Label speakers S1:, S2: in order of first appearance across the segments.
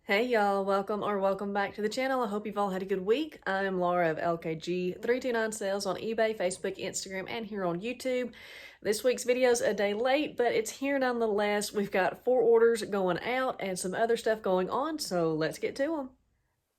S1: Hey y'all, welcome back to the channel. I hope you've all had a good week. I'm Laura of LKG329 Sales on eBay, Facebook, Instagram, and here on YouTube. This week's video is a day late, but it's here nonetheless. We've got 4 orders going out and some other stuff going on, so let's get to them.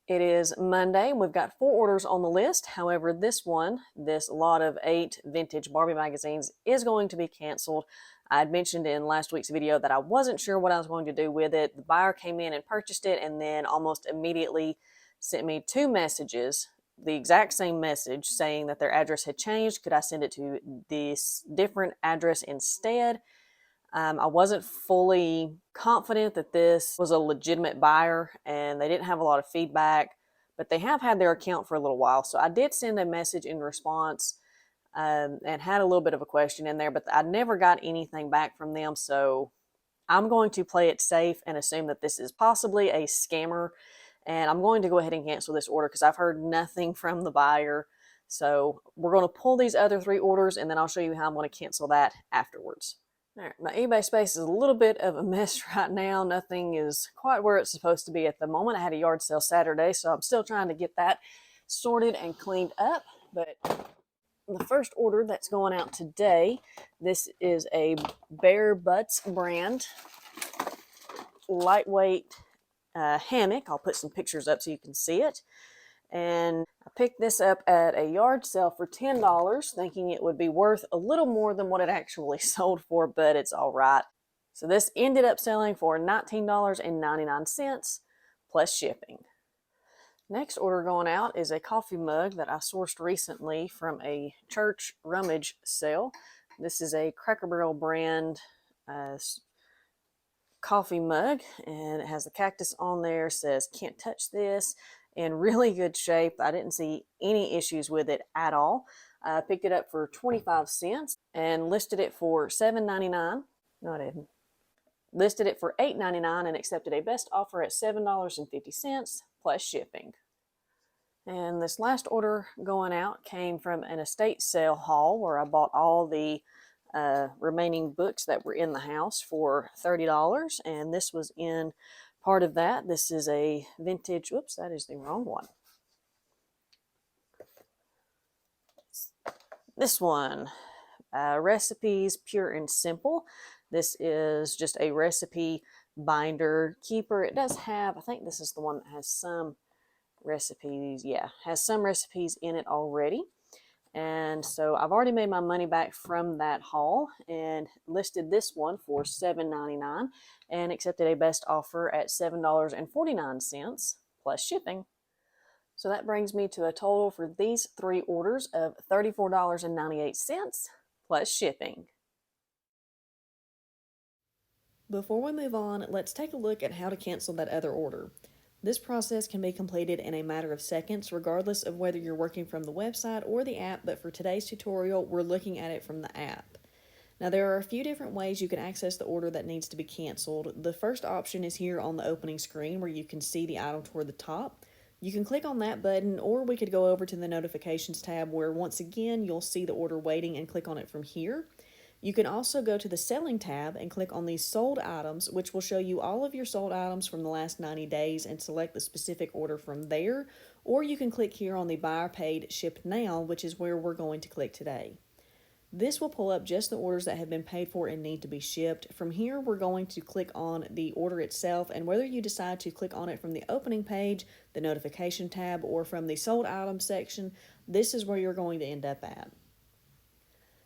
S1: It is Monday. We've got 4 orders on the list. However, this lot of 8 vintage Barbie magazines is going to be canceled. I had mentioned in last week's video that I wasn't sure what I was going to do with it. The buyer came in and purchased it and then almost immediately sent me 2 messages, the exact same message saying that their address had changed. Could I send it to this different address instead? I wasn't fully confident that this was a legitimate buyer, and they didn't have a lot of feedback, but they have had their account for a little while. So I did send a message in response and had a little bit of a question in there, but I never got anything back from them. So I'm going to play it safe and assume that this is possibly a scammer, and I'm going to go ahead and cancel this order because I've heard nothing from the buyer. So we're going to pull these other 3 orders, and then I'll show you how I'm going to cancel that afterwards. All right, my eBay space is a little bit of a mess right now. Nothing is quite where it's supposed to be at the moment. I had a yard sale Saturday, so I'm still trying to get that sorted and cleaned up. But the first order that's going out today, this is a Bare Butts brand lightweight hammock. I'll put some pictures up so you can see it. And I picked this up at a yard sale for $10, thinking it would be worth a little more than what it actually sold for, but it's all right. So this ended up selling for $19.99 plus shipping. Next order going out is a coffee mug that I sourced recently from a church rummage sale. This is a Cracker Barrel brand coffee mug, and it has the cactus on there, says can't touch this. In really good shape. I didn't see any issues with it at all. I picked it up for 25 cents and listed it for $7.99. No, I didn't. Listed it for $8.99 and accepted a best offer at $7.50 plus shipping. And this last order going out came from an estate sale haul where I bought all the remaining books that were in the house for $30, and this was in part of that. This is a vintage, whoops, that is the wrong one. This one, Recipes Pure and Simple. This is just a recipe binder keeper. It does have, I think this is the one that has some recipes. Yeah, has some recipes in it already. And so I've already made my money back from that haul and listed this one for $7.99 and accepted a best offer at $7.49 plus shipping. So that brings me to a total for these 3 orders of $34.98 plus shipping. Before we move on, let's take a look at how to cancel that other order. This process can be completed in a matter of seconds, regardless of whether you're working from the website or the app, but for today's tutorial, we're looking at it from the app. Now, there are a few different ways you can access the order that needs to be canceled. The first option is here on the opening screen where you can see the item toward the top. You can click on that button, or we could go over to the notifications tab where once again, you'll see the order waiting and click on it from here. You can also go to the Selling tab and click on these sold items, which will show you all of your sold items from the last 90 days and select the specific order from there. Or you can click here on the Buyer Paid Ship Now, which is where we're going to click today. This will pull up just the orders that have been paid for and need to be shipped. From here, we're going to click on the order itself, and whether you decide to click on it from the opening page, the notification tab, or from the sold items section, this is where you're going to end up at.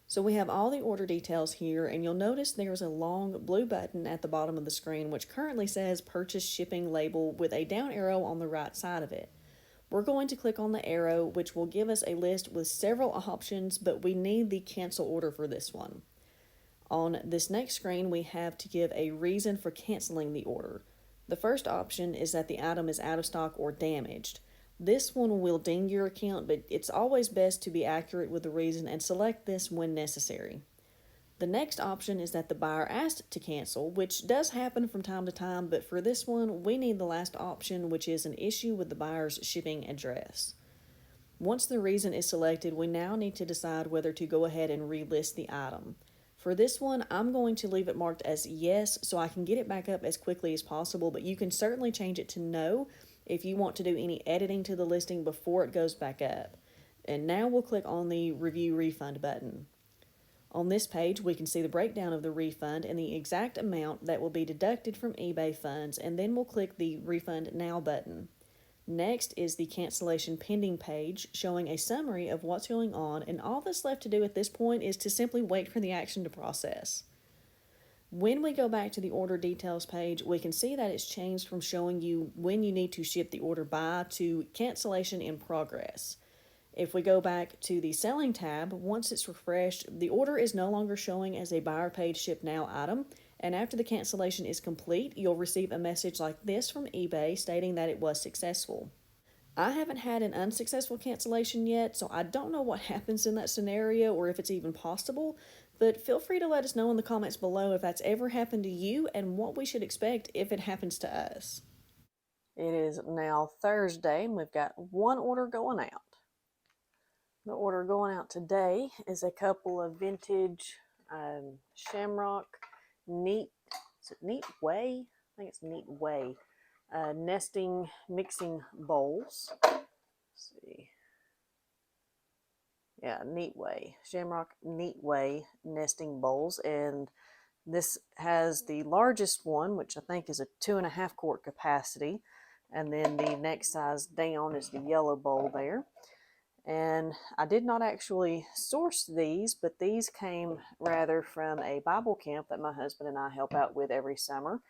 S1: So we have all the order details here, and you'll notice there's a long blue button at the bottom of the screen which currently says Purchase Shipping Label with a down arrow on the right side of it. We're going to click on the arrow, which will give us a list with several options, but we need the cancel order for this one. On this next screen, we have to give a reason for canceling the order. The first option is that the item is out of stock or damaged. This one will ding your account, but it's always best to be accurate with the reason and select this when necessary. The next option is that the buyer asked to cancel, which does happen from time to time, but for this one, we need the last option, which is an issue with the buyer's shipping address. Once the reason is selected, we now need to decide whether to go ahead and relist the item. For this one, I'm going to leave it marked as yes so I can get it back up as quickly as possible, but you can certainly change it to no if you want to do any editing to the listing before it goes back up. And now we'll click on the Review Refund button. On this page, we can see the breakdown of the refund and the exact amount that will be deducted from eBay funds, and then we'll click the Refund Now button. Next is the Cancellation Pending page, showing a summary of what's going on, and all that's left to do at this point is to simply wait for the action to process. When we go back to the Order Details page, we can see that it's changed from showing you when you need to ship the order by to Cancellation in Progress. If we go back to the Selling tab, once it's refreshed, the order is no longer showing as a buyer paid ship now item, and after the cancellation is complete, you'll receive a message like this from eBay stating that it was successful. I haven't had an unsuccessful cancellation yet, so I don't know what happens in that scenario or if it's even possible, but feel free to let us know in the comments below if that's ever happened to you and what we should expect if it happens to us. It is now Thursday, and we've got one order going out. The order going out today is a couple of vintage Shamrock Neat Way? I think it's Neat Way nesting mixing bowls. Let's see. Yeah, Neat Way. Shamrock Neat Way nesting bowls. And this has the largest one, which I think is a 2.5 quart capacity. And then the next size down is the yellow bowl there. And I did not actually source these, but these came rather from a Bible camp that my husband and I help out with every summer.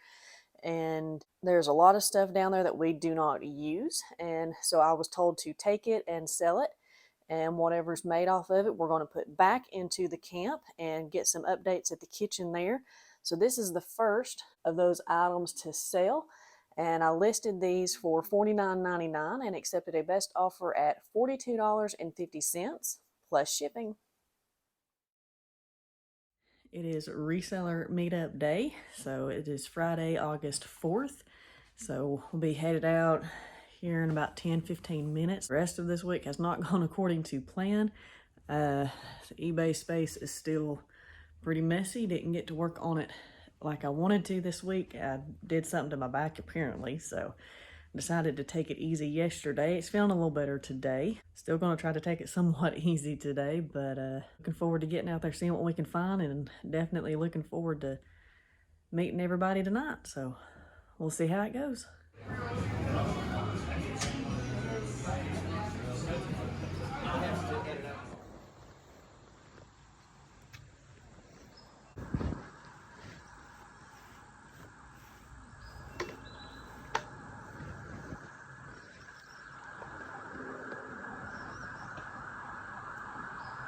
S1: And there's a lot of stuff down there that we do not use. And so I was told to take it and sell it. And whatever's made off of it, we're going to put back into the camp and get some updates at the kitchen there. So this is the first of those items to sell. And I listed these for $49.99 and accepted a best offer at $42.50 plus shipping. It is Reseller Meetup Day, so it is Friday, August 4th. So we'll be headed out here in about 10-15 minutes. The rest of this week has not gone according to plan. The eBay space is still pretty messy. Didn't get to work on it like I wanted to this week. I did something to my back apparently, so decided to take it easy yesterday. It's feeling a little better today. Still going to try to take it somewhat easy today, but looking forward to getting out there, seeing what we can find, and definitely looking forward to meeting everybody tonight. So we'll see how it goes.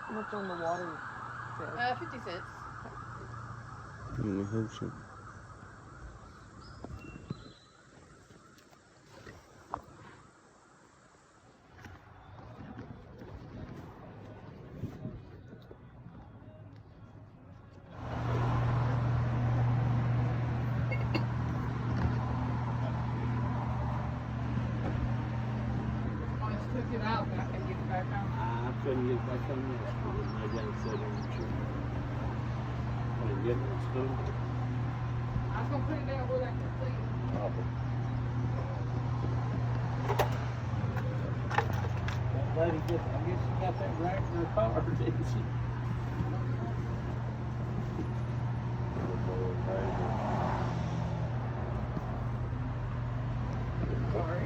S1: How much on the water?
S2: 50 cents. Took it out, but I can get it back on.
S3: I couldn't get back on yesterday. I got to sit in the tree. I didn't get it stool.
S2: I was going to put it down where I can see it.
S3: That lady I guess she got that rack in her car, didn't she?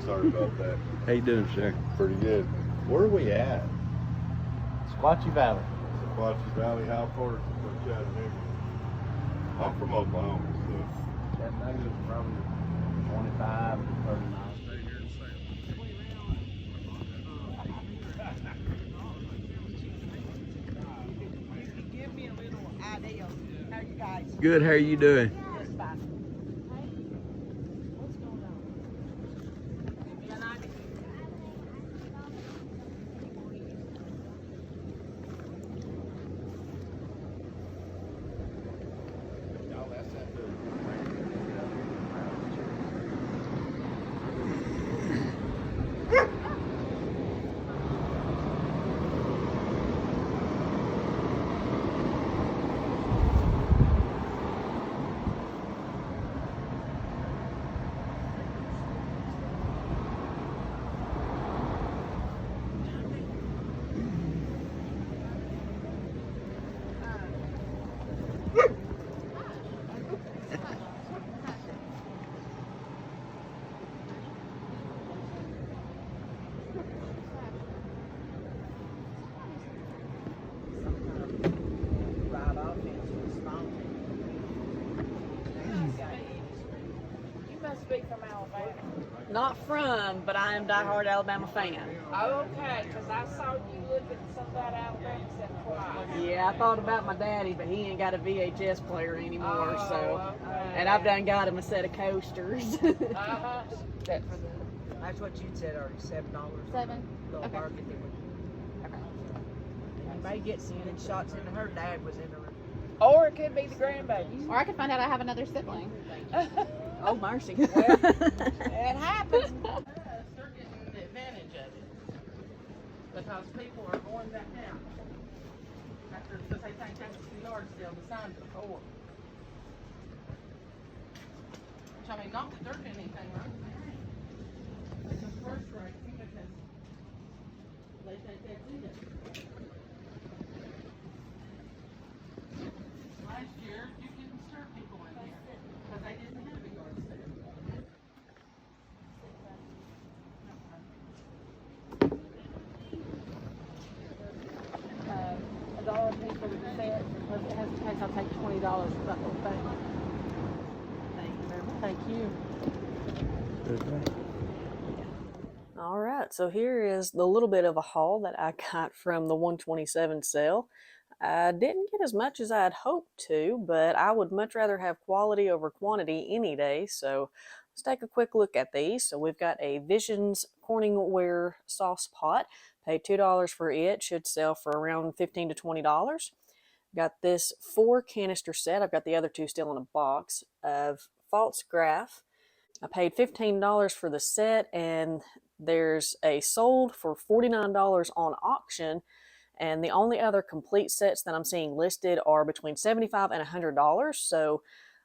S4: Sorry about that.
S3: How you doing, sir?
S4: Pretty good. Where are we at?
S3: Squatchy Valley.
S4: Watches Valley. How far is it from Chattanooga? I'm from Oklahoma, so.
S3: Chattanooga's probably 25, 30 miles.
S2: Give me a little idea of how you guys
S3: Good, how are you doing?
S2: just fine. What's going on? Give me an idea. speak from Alabama?
S1: Not from, but I am diehard Alabama fan.
S2: Okay, because I saw you look at some of that Alabama stuff twice.
S1: Yeah, I thought about my daddy, but he ain't got a VHS player anymore,
S2: Oh,
S1: so.
S2: okay.
S1: And I've done got him a set of coasters.
S2: Uh-huh.
S5: That's what you said already, $7.
S6: $7.
S5: Little
S6: Okay.
S5: bargain.
S6: Okay.
S5: You may get some good shots into her dad was in the room.
S2: Or it could be the grandbabies.
S6: Or I could find out I have another sibling.
S1: Oh, mercy.
S2: It happens. They're getting the advantage of it. Because people are going back down. Because they think that's the yard sale, the signs before. Which, I mean, not that they're doing anything wrong. It's a first rate because they think that's it. Last year, you couldn't serve people in here because they didn't have a yard sale.
S1: $1 a piece for the set. Plus it has a case, I'll take $20 for that whole thing. Thank you very much. Thank you. All right, so here is the little bit of a haul that I got from the 127 sale. I didn't get as much as I had hoped to, but I would much rather have quality over quantity any day, so let's take a quick look at these. So we've got a Visions Corningware sauce pot. Paid $2 for it. Should sell for around $15 to $20. Got this 4 canister set. I've got the other 2 still in a box of false graph. I paid $15 for the set, and there's a sold for $49 on auction, and the only other complete sets that I'm seeing listed are between $75 and $100. So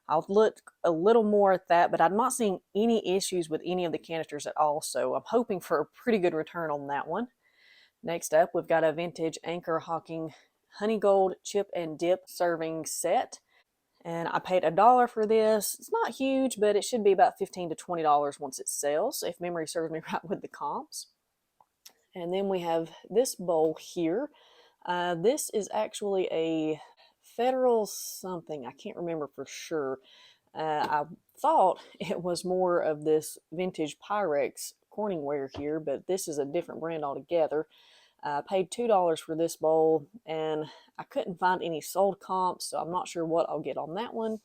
S1: I'll look a little more at that, but I'm not seeing any issues with any of the canisters at all, so I'm hoping for a pretty good return on that one. Next up, we've got a vintage Anchor Hawking Honey Gold Chip and Dip serving set. And I paid $1 for this. It's not huge, but it should be about $15 to $20 once it sells, if memory serves me right with the comps. And then we have this bowl here. This is actually a Federal something. I can't remember for sure. I thought it was more of this vintage Pyrex Corningware here, but this is a different brand altogether. I paid $2 for this bowl, and I couldn't find any sold comps, so I'm not sure what I'll get on that one.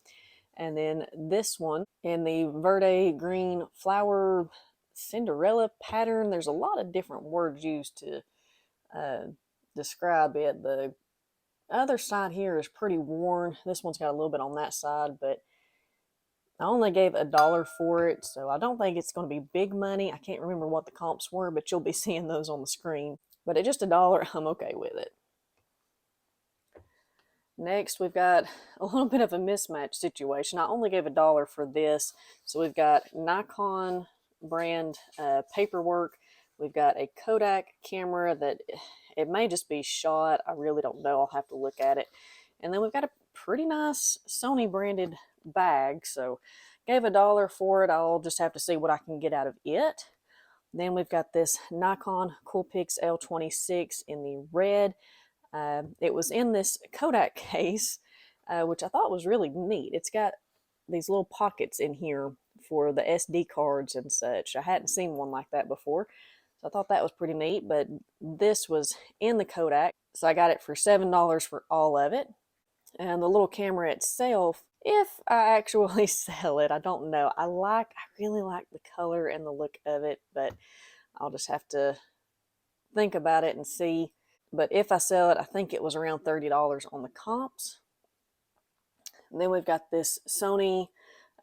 S1: And then this one in the Verde Green Flower Cinderella pattern. There's a lot of different words used to describe it. The other side here is pretty worn. This one's got a little bit on that side, but I only gave $1 for it, so I don't think it's going to be big money. I can't remember what the comps were, but you'll be seeing those on the screen. But at just $1, I'm okay with it. Next, we've got a little bit of a mismatch situation. I only gave $1 for this. So we've got Nikon brand paperwork. We've got a Kodak camera that it may just be shot. I really don't know. I'll have to look at it. And then we've got a pretty nice Sony branded bag. So gave $1 for it. I'll just have to see what I can get out of it. Then we've got this Nikon Coolpix L26 in the red. It was in this Kodak case, which I thought was really neat. It's got these little pockets in here for the SD cards and such. I hadn't seen one like that before, so I thought that was pretty neat, but this was in the Kodak, so I got it for $7 for all of it. And the little camera itself, if I actually sell it, I don't know. I really like the color and the look of it, but I'll just have to think about it and see. But if I sell it, I think it was around $30 on the comps. And then we've got this Sony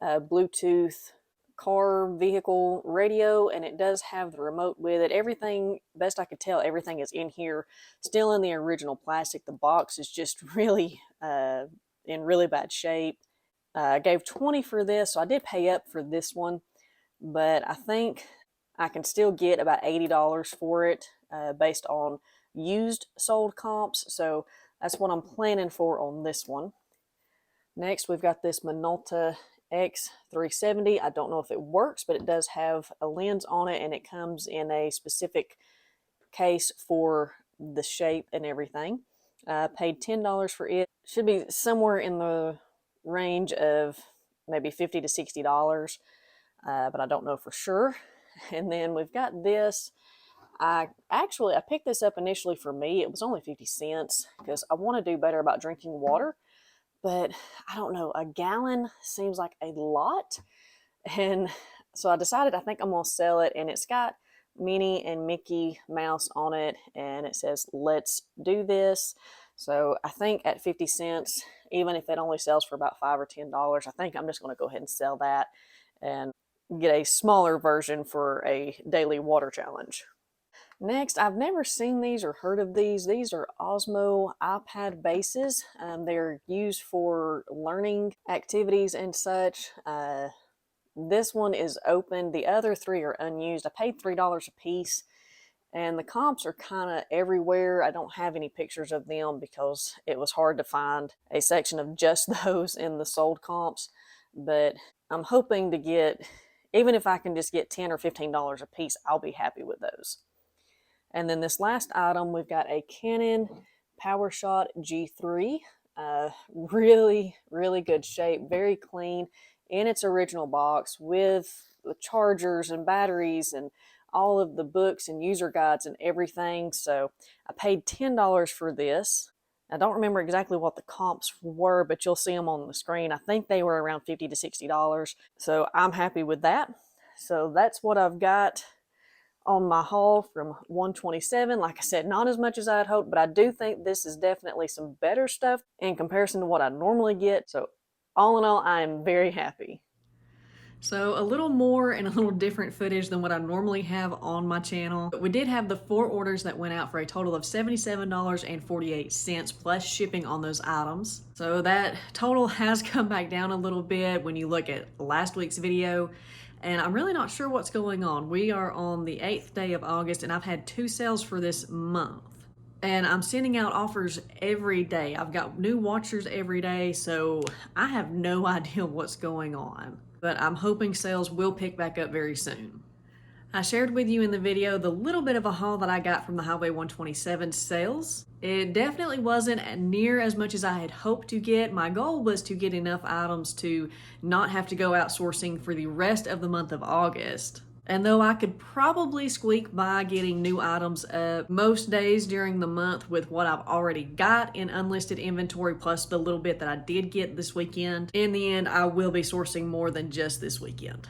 S1: Bluetooth car vehicle radio, and it does have the remote with it. Everything, best I could tell, everything is in here, still in the original plastic. The box is just really in really bad shape. I gave $20 for this, so I did pay up for this one, but I think I can still get about $80 for it based on used sold comps, so that's what I'm planning for on this one. Next, we've got this Minolta X370. I don't know if it works, but it does have a lens on it, and it comes in a specific case for the shape and everything. Paid $10 for it. Should be somewhere in the range of maybe $50 to $60. but I don't know for sure. And then we've got this. I picked this up initially for me. It was only 50 cents because I want to do better about drinking water. But I don't know, a gallon seems like a lot. And so I decided I think I'm going to sell it. And it's got Minnie and Mickey Mouse on it. And it says, let's do this. So I think at 50 cents, even if it only sells for about $5 or $10, I think I'm just going to go ahead and sell that and get a smaller version for a daily water challenge. Next, I've never seen these or heard of these. These are Osmo iPad bases. They're used for learning activities and such. This one is open. The other three are unused. I paid $3 a piece, and the comps are kind of everywhere. I don't have any pictures of them because it was hard to find a section of just those in the sold comps. But I'm hoping to get, even if I can just get $10 or $15 a piece, I'll be happy with those. And then this last item, we've got a Canon PowerShot G3. Really, really good shape, very clean in its original box with the chargers and batteries and all of the books and user guides and everything. So I paid $10 for this. I don't remember exactly what the comps were, but you'll see them on the screen. I think they were around $50 to $60. So I'm happy with that. So that's what I've got on my haul from 127. Like I said, not as much as I'd hoped, but I do think this is definitely some better stuff in comparison to what I normally get. So all in all, I am very happy. So a little more and a little different footage than what I normally have on my channel. But we did have the 4 orders that went out for a total of $77.48 plus shipping on those items. So that total has come back down a little bit when you look at last week's video. And I'm really not sure what's going on. We are on the 8th day of August, and I've had 2 sales for this month. And I'm sending out offers every day. I've got new watchers every day, so I have no idea what's going on. But I'm hoping sales will pick back up very soon. I shared with you in the video the little bit of a haul that I got from the Highway 127 sales. It definitely wasn't near as much as I had hoped to get. My goal was to get enough items to not have to go out sourcing for the rest of the month of August. And though I could probably squeak by getting new items up most days during the month with what I've already got in unlisted inventory plus the little bit that I did get this weekend, in the end I will be sourcing more than just this weekend.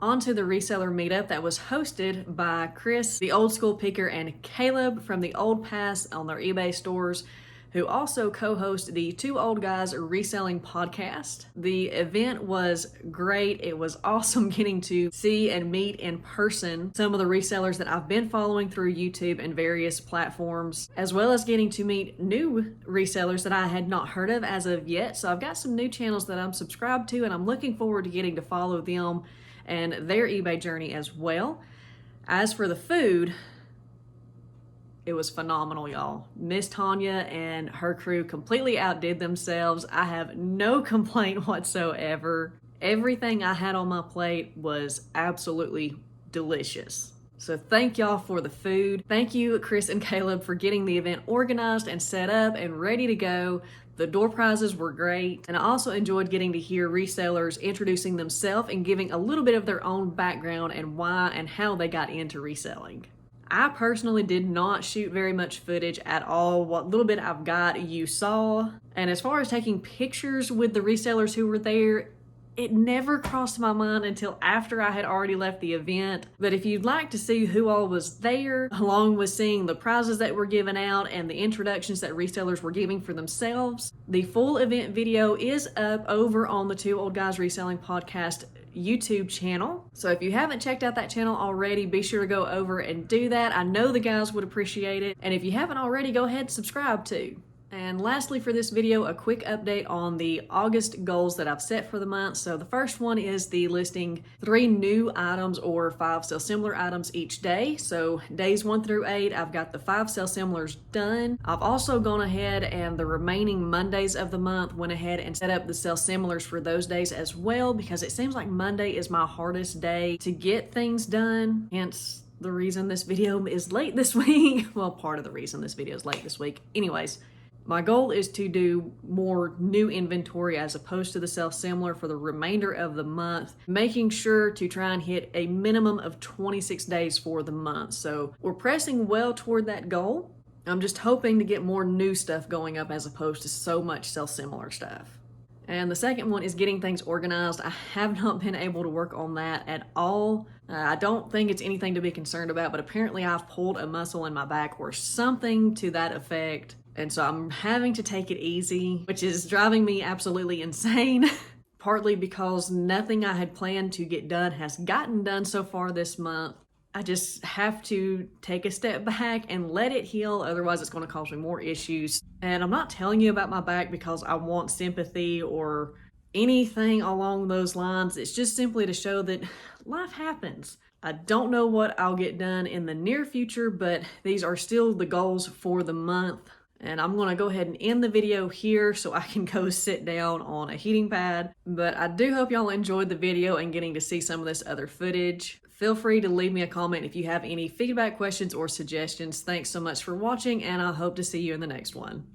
S1: On to the Reseller Meetup that was hosted by Chris, the Old School Picker, and Caleb from the Old Pass on their eBay stores, who also co-host the Two Old Guys Reselling Podcast. The event was great. It was awesome getting to see and meet in person some of the resellers that I've been following through YouTube and various platforms, as well as getting to meet new resellers that I had not heard of as of yet. So I've got some new channels that I'm subscribed to, and I'm looking forward to getting to follow them and their eBay journey as well. As for the food, it was phenomenal, y'all. Miss Tanya and her crew completely outdid themselves. I have no complaint whatsoever. Everything I had on my plate was absolutely delicious. So thank y'all for the food. Thank you, Chris and Caleb, for getting the event organized and set up and ready to go. The door prizes were great, and I also enjoyed getting to hear resellers introducing themselves and giving a little bit of their own background and why and how they got into reselling. I personally did not shoot very much footage at all. What little bit I've got, you saw. And as far as taking pictures with the resellers who were there, it never crossed my mind until after I had already left the event. But if you'd like to see who all was there, along with seeing the prizes that were given out and the introductions that resellers were giving for themselves, the full event video is up over on the Two Old Guys Reselling Podcast YouTube channel. So if you haven't checked out that channel already, be sure to go over and do that. I know the guys would appreciate it. And if you haven't already, go ahead and subscribe too. And lastly for this video, a quick update on the August goals that I've set for the month. So the first one is the listing 3 new items or 5 sell similar items each day. So days 1 through 8, I've got the 5 sell similars done. I've also gone ahead and the remaining Mondays of the month went ahead and set up the sell similars for those days as well, because it seems like Monday is my hardest day to get things done. Hence the reason this video is late this week. Well, part of the reason this video is late this week. Anyways, My goal is to do more new inventory as opposed to the self-similar for the remainder of the month, making sure to try and hit a minimum of 26 days for the month. So we're pressing well toward that goal. I'm just hoping to get more new stuff going up as opposed to so much self-similar stuff. And the second one is getting things organized. I have not been able to work on that at all. I don't think it's anything to be concerned about, but apparently I've pulled a muscle in my back or something to that effect. And so I'm having to take it easy, which is driving me absolutely insane. Partly because nothing I had planned to get done has gotten done so far this month. I just have to take a step back and let it heal, otherwise it's going to cause me more issues. And I'm not telling you about my back because I want sympathy or anything along those lines. It's just simply to show that life happens. I don't know what I'll get done in the near future, but these are still the goals for the month. And I'm going to go ahead and end the video here so I can go sit down on a heating pad. But I do hope y'all enjoyed the video and getting to see some of this other footage. Feel free to leave me a comment if you have any feedback, questions, or suggestions. Thanks so much for watching, and I hope to see you in the next one.